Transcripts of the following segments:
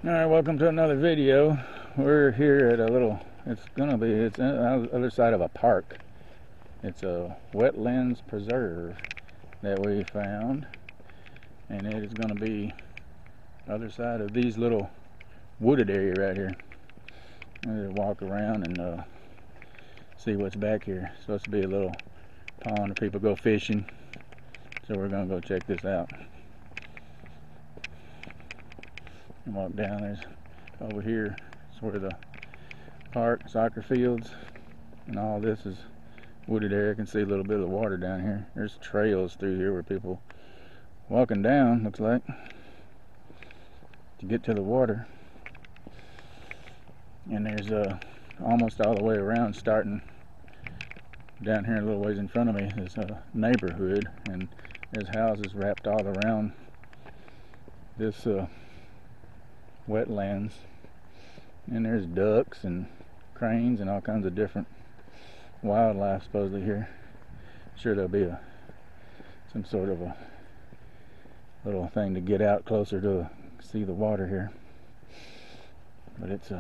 Alright, welcome to another video. We're here at a little, it's on the other side of a park. It's a wetlands preserve that we found, and it is going to be other side of these little wooded area right here. I'm going to walk around and see what's back here. It's supposed to be a little pond where people go fishing, so we're going to go check this out. And walk down. There's over here, it's where the park, soccer fields, and all this is wooded area. I can see a little bit of the water down here. There's trails through here where people walking down, looks like, to get to the water. And there's almost all the way around, starting down here a little ways in front of me, is a neighborhood, and there's houses wrapped all around this wetlands, and there's ducks and cranes and all kinds of different wildlife supposedly here. Sure, there'll be some sort of a little thing to get out closer to see the water here, but it's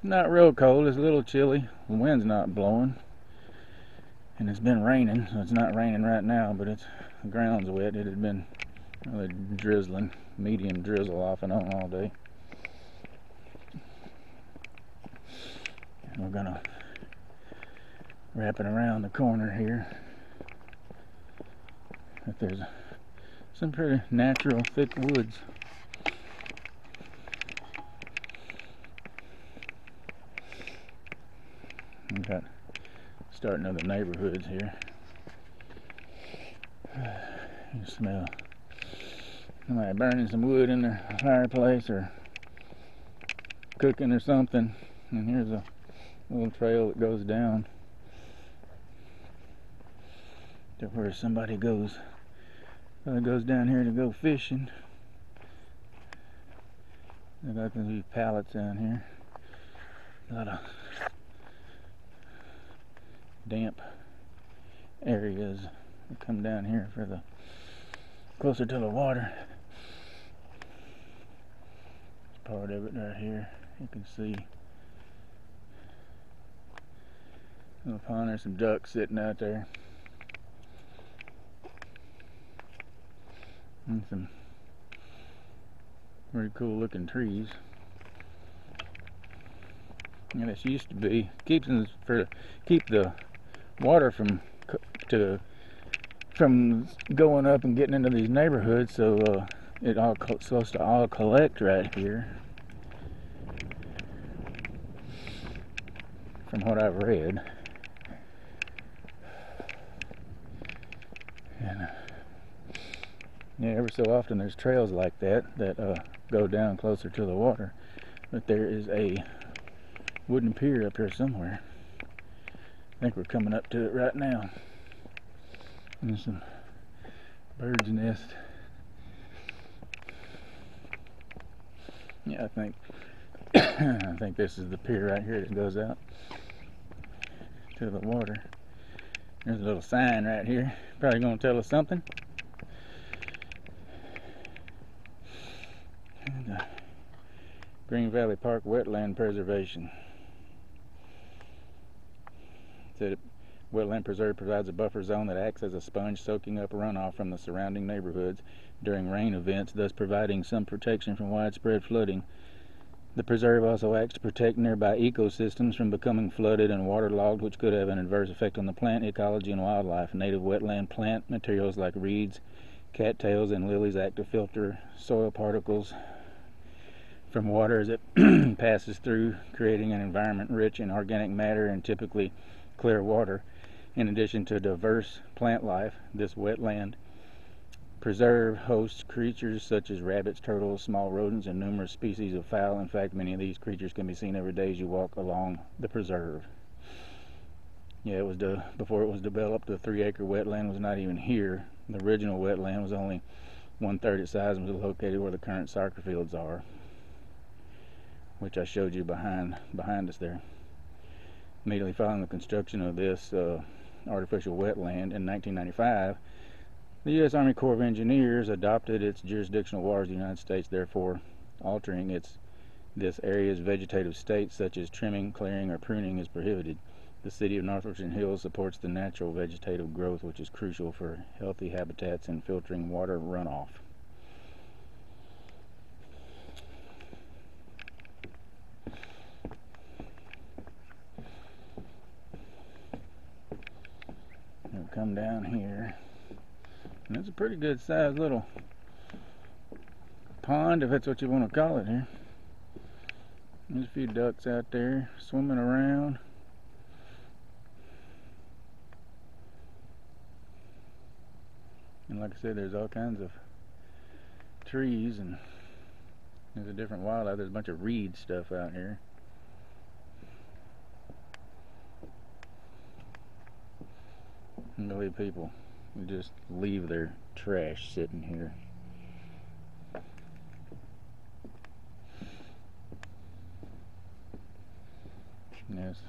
not real cold. It's a little chilly. The wind's not blowing, and it's been raining, so it's not raining right now, but the ground's wet. It had been really drizzling, medium drizzle off and on all day. And we're gonna wrap it around the corner here. But there's some pretty natural thick woods. We've got starting of the neighborhoods here. You smell somebody burning some wood in their fireplace or cooking or something. And here's a little trail that goes down to where somebody goes. Goes down here to go fishing. There's got these pallets down here. A lot of damp areas that come down here for the closer to the water. Part of it right here. You can see a little pond. There's some ducks sitting out there, and some pretty cool looking trees. And this used to be keep the water from going up and getting into these neighborhoods, so it all supposed to all collect right here, from what I've read. And yeah, every so often there's trails like that go down closer to the water. But there is a wooden pier up here somewhere. I think we're coming up to it right now. And there's some bird's nest. Yeah, I think I think this is the pier right here that goes out to the water. There's a little sign right here, probably going to tell us something. And, Green Valley Park Wetland Preservation. It said Wetland Preserve provides a buffer zone that acts as a sponge, soaking up runoff from the surrounding neighborhoods during rain events, thus providing some protection from widespread flooding. The preserve also acts to protect nearby ecosystems from becoming flooded and waterlogged, which could have an adverse effect on the plant ecology and wildlife. Native wetland plant materials like reeds, cattails, and lilies act to filter soil particles from water as it passes through, creating an environment rich in organic matter and typically clear water. In addition to diverse plant life, this wetland preserve hosts creatures such as rabbits, turtles, small rodents, and numerous species of fowl. In fact, many of these creatures can be seen every day as you walk along the preserve. Yeah, it was before it was developed, the 3-acre wetland was not even here. The original wetland was only 1/3 its size and was located where the current soccer fields are, which I showed you behind us there. Immediately following the construction of this artificial wetland in 1995, The U.S. Army Corps of Engineers adopted its jurisdictional waters of the United States, therefore altering this area's vegetative state, such as trimming, clearing, or pruning, is prohibited. The city of North Richland Hills supports the natural vegetative growth, which is crucial for healthy habitats and filtering water runoff. We'll come down here, and it's a pretty good sized little pond, if that's what you want to call it here. There's a few ducks out there swimming around. And like I said, there's all kinds of trees, and there's a different wildlife. There's a bunch of reed stuff out here. I believe people just leave their trash sitting here. And there's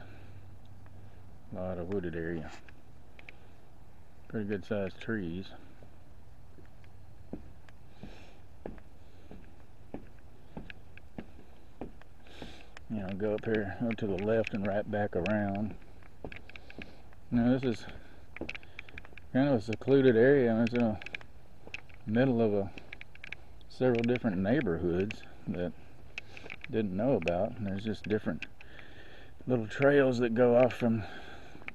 a lot of wooded area. Pretty good sized trees. You know, go up here, go to the left and right back around. Now this is kind of a secluded area, and it's in the middle of several different neighborhoods that didn't know about. And there's just different little trails that go off from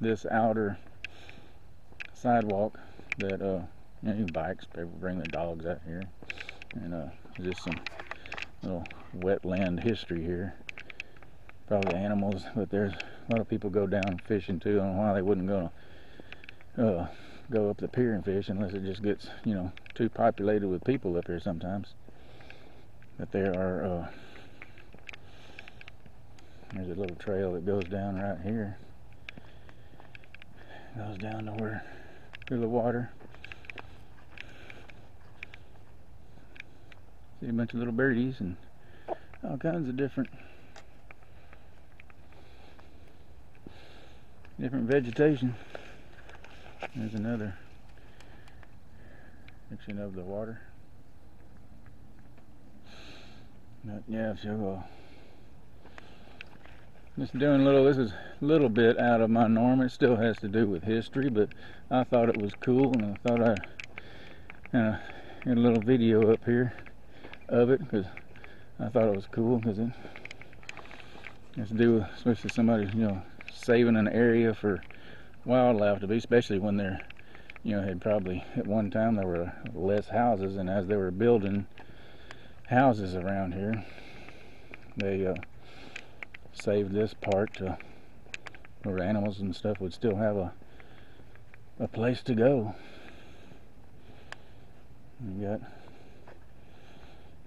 this outer sidewalk that you know, bikes, people bring their dogs out here, and just some little wetland history here. Probably animals, but there's a lot of people go down fishing too. I don't know why they wouldn't go up the pier and fish unless it just gets, you know, too populated with people up here sometimes. But there are there's a little trail that goes down right here. Goes down to where, through the water. See a bunch of little birdies and all kinds of different vegetation. There's another section of the water. But yeah, so just doing this is a little bit out of my norm. It still has to do with history, but I thought it was cool, and I thought I'd get a little video up here of it, because I thought it was cool, because it has to do with, especially somebody, you know, saving an area for wildlife to be, especially when they're, you know, had probably at one time there were less houses, and as they were building houses around here, they saved this part to where animals and stuff would still have a place to go. You got,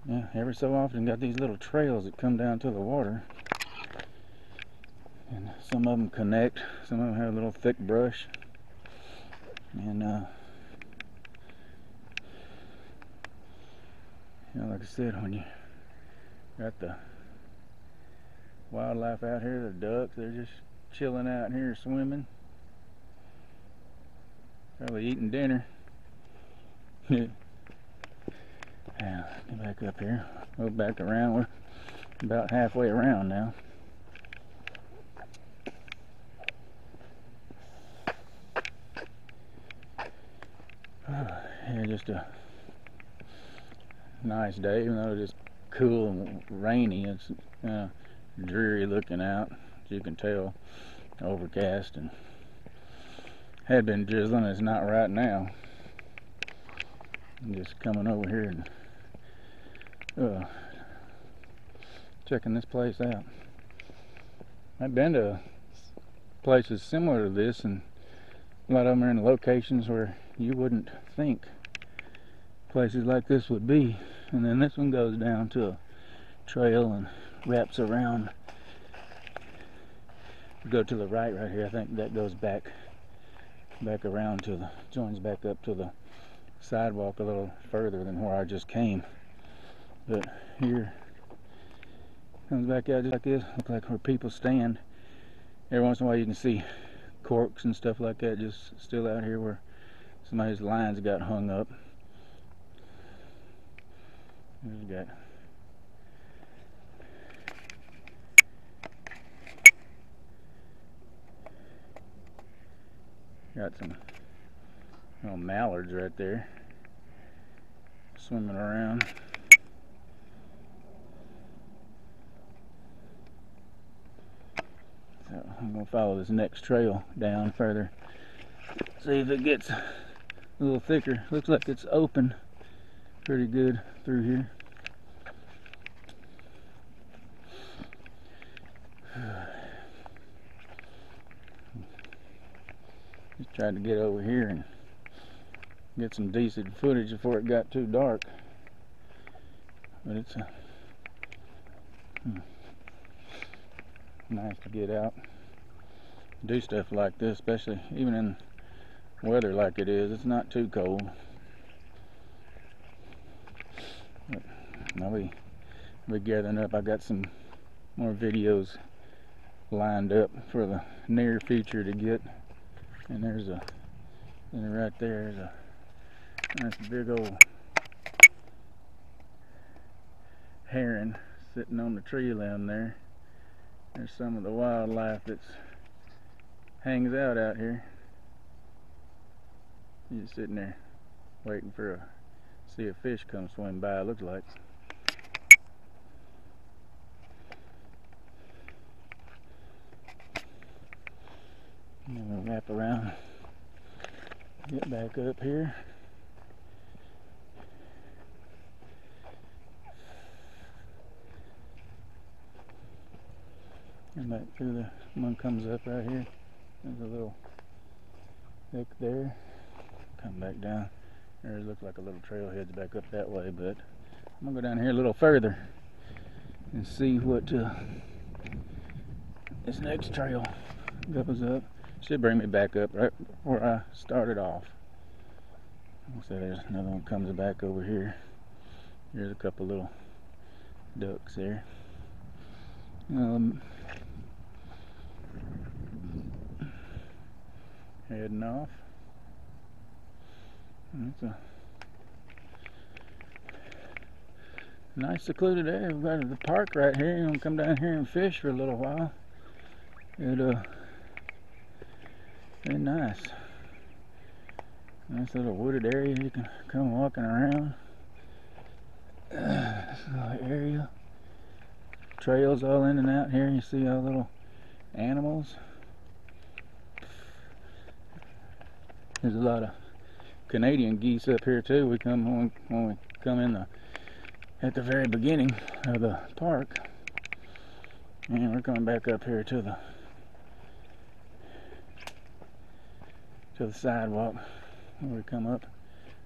yeah, every so often got these little trails that come down to the water. And some of them connect, some of them have a little thick brush, and you know, like I said, when you got the wildlife out here, the ducks, they're just chilling out here swimming, probably eating dinner. Yeah, get back up here, go back around. We're about halfway around now. Yeah, just a nice day, even though it's cool and rainy. It's dreary looking out, as you can tell, overcast, and had been drizzling. It's not right now. I'm just coming over here and checking this place out. I've been to places similar to this, and a lot of them are in locations where you wouldn't think places like this would be. And then this one goes down to a trail and wraps around. Go to the right here. I think that goes back around to the, joins back up to the sidewalk a little further than where I just came. But here comes back out just like this. Looks like where people stand. Every once in a while you can see corks and stuff like that just still out here where Somebody's lines got hung up. Got some little mallards right there swimming around. So I'm going to follow this next trail down further, see if it gets a little thicker. Looks like it's open pretty good through here. Just tried to get over here and get some decent footage before it got too dark. But it's nice to get out, do stuff like this, especially even in weather like it is. It's not too cold. But I'll be gathering up. I got some more videos lined up for the near future to get. And there's a, and right there's a nice big old heron sitting on the tree limb there. There's some of the wildlife that hangs out here. He's just sitting there waiting for see a fish come swim by, it looks like. And then we'll wrap around, get back up here. And back through the one comes up right here. There's a little hook there. Come back down. There looks like a little trailhead's back up that way, but I'm gonna go down here a little further and see what this next trail goes up. Should bring me back up right where I started off. So there's another one comes back over here. Here's a couple little ducks there. Heading off. It's a nice secluded area. We've got the park right here. You want to come down here and fish for a little while. Very nice. Nice little wooded area. You can come walking around. This little area. Trails all in and out here. You see all little animals. There's a lot of Canadian geese up here too. We come when we come in at the very beginning of the park, and we're coming back up here to the sidewalk where we come up.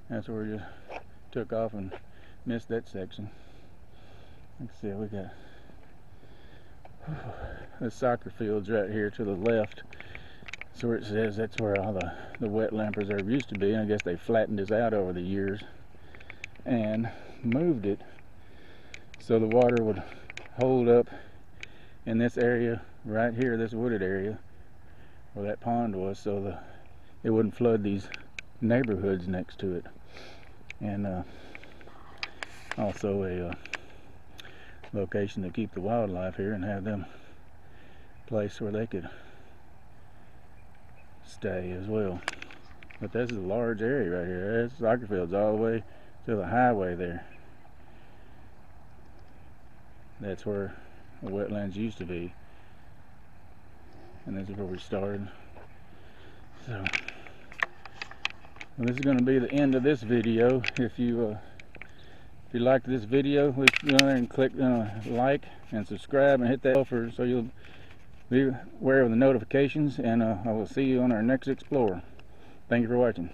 That's where we just took off and missed that section. Like I said, we got the soccer fields right here to the left. So where it says that's where all the wetland preserve used to be, and I guess they flattened this out over the years and moved it so the water would hold up in this area right here, this wooded area where that pond was, so it wouldn't flood these neighborhoods next to it. And also a location to keep the wildlife here and have them place where they could stay as well. But this is a large area right here. There's soccer fields all the way to the highway there. That's where the wetlands used to be, and this is where we started. So well, this is going to be the end of this video. If you liked this video, please go there and click like and subscribe and hit that bell so you'll be aware of the notifications, and I will see you on our next Explorer. Thank you for watching.